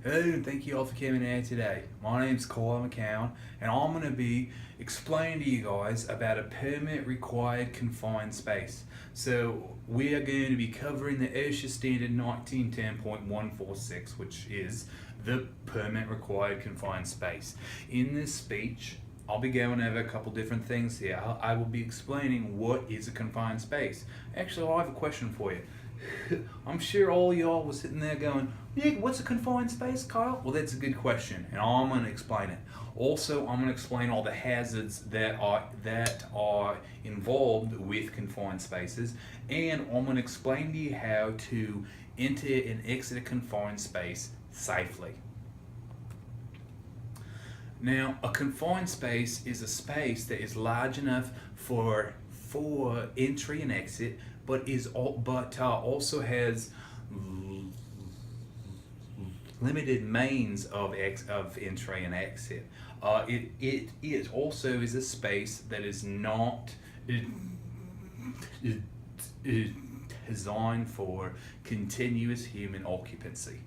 Hello, thank you all for coming out today. My name's Kyle McCown, and I'm going to be explaining to you guys about a permit required confined space. So, we are going to be covering the Osha Standard 1910.146, which is the permit required confined space. In this speech, I'll be going over a couple different things here. I will be explaining what is a confined space. Actually, I have a question for you. I'm sure all y'all was sitting there going, "Yeah, what's a confined space, Kyle?" Well, that's a good question, and I'm going to explain it. Also, I'm going to explain all the hazards that are involved with confined spaces, and I'm going to explain to you how to enter and exit a confined space safely. Now, a confined space is a space that is large enough for entry and exit, but also has limited means of entry and exit. It also is a space that is not designed for continuous human occupancy.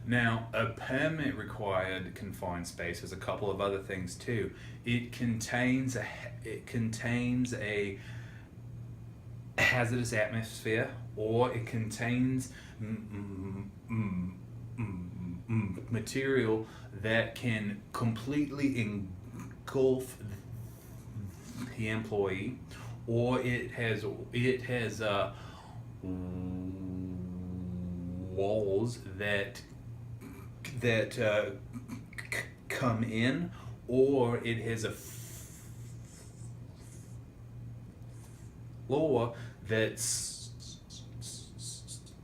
Now, a permit required confined space has a couple of other things too. It contains a hazardous atmosphere, or it contains material that can completely engulf the employee, or it has walls that come in, or it has a floor that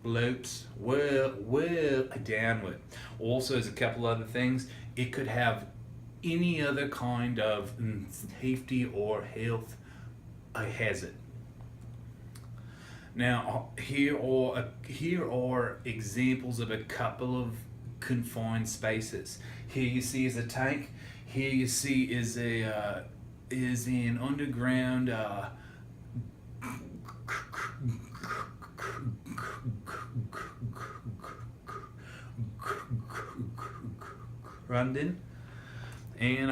slopes well downward. Also, there's a couple other things. It could have any other kind of safety or health hazard. Now, here are examples of a couple of confined spaces. Here you see is a tank. Here you see is an underground London. And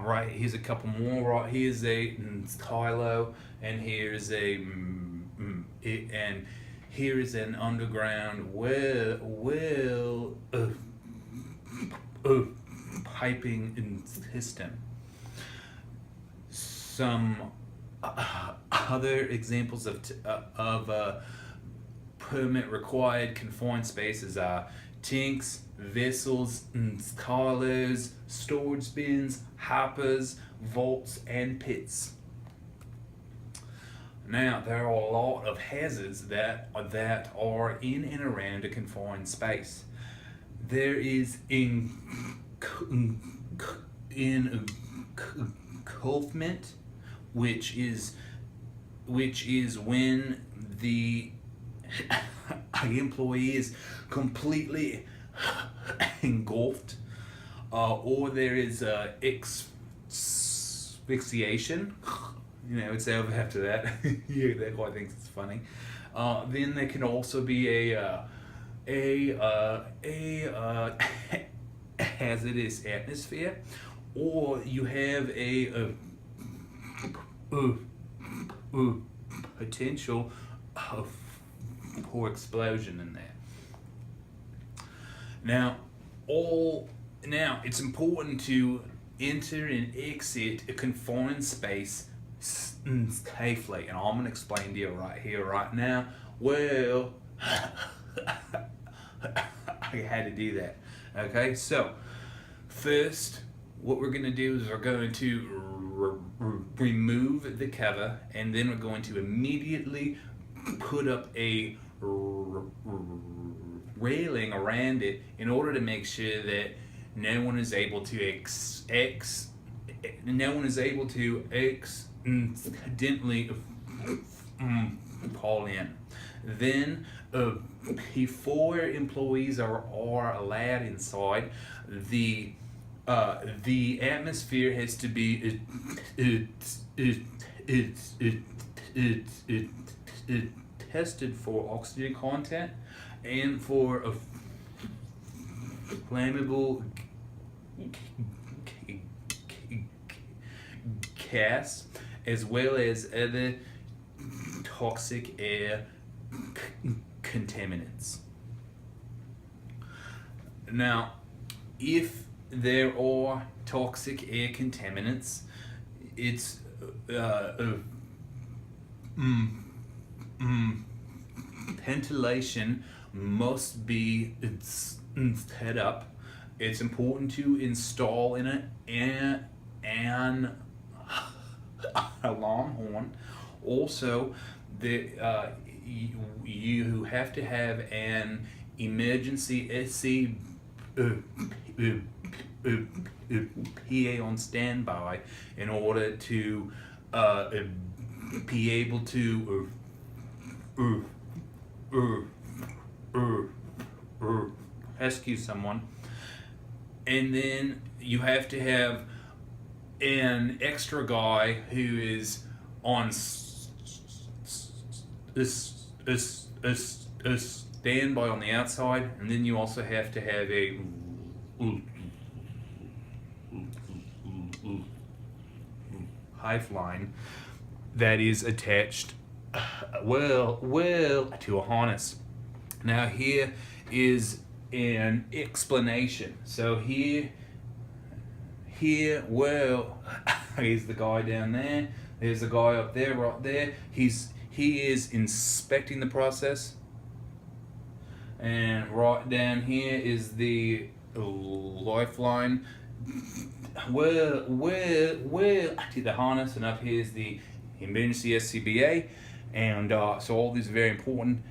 right here's a couple more. Right here's a silo, and here's and here is an underground piping system. Some other examples of permit required confined spaces are tanks, vessels, silos, storage bins, hoppers, vaults, and pits. Now, there are a lot of hazards that are in and around a confined space. There is engulfment, which is when the employee is completely engulfed, or there is asphyxiation. It's over after that. Yeah, that guy thinks it's funny. Then there can also be a hazardous atmosphere, or you have a potential for explosion in there. Now, it's important to enter and exit a confined space safely, and I'm going to explain to you right here, right now. Well, I had to do that. Okay, so first, what we're going to do is we're going to remove the cover, and then we're going to immediately put up a railing around it in order to make sure that no one is able to accidentally fall in. Then, before employees are allowed inside, the atmosphere has to be tested for oxygen content and for flammable gas, as well as other toxic air contaminants. Now, if there are toxic air contaminants, it's ventilation must be set up. It's important to install an alarm horn. Also, you have to have an emergency PA on standby in order to be able to rescue someone. And then you have to have an extra guy who is on standby on the outside, and then you also have to have a lifeline that is attached to a harness. Now here is an explanation. So here, here's the guy down there. There's the guy up there, right there. He is inspecting the process. And right down here is the lifeline. Where to the harness, and up here is the emergency SCBA. And so all these are very important.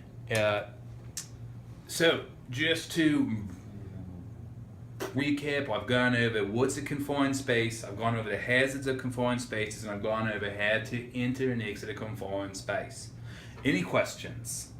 So just to recap, I've gone over what's a confined space, I've gone over the hazards of confined spaces, and I've gone over how to enter and exit a confined space. Any questions?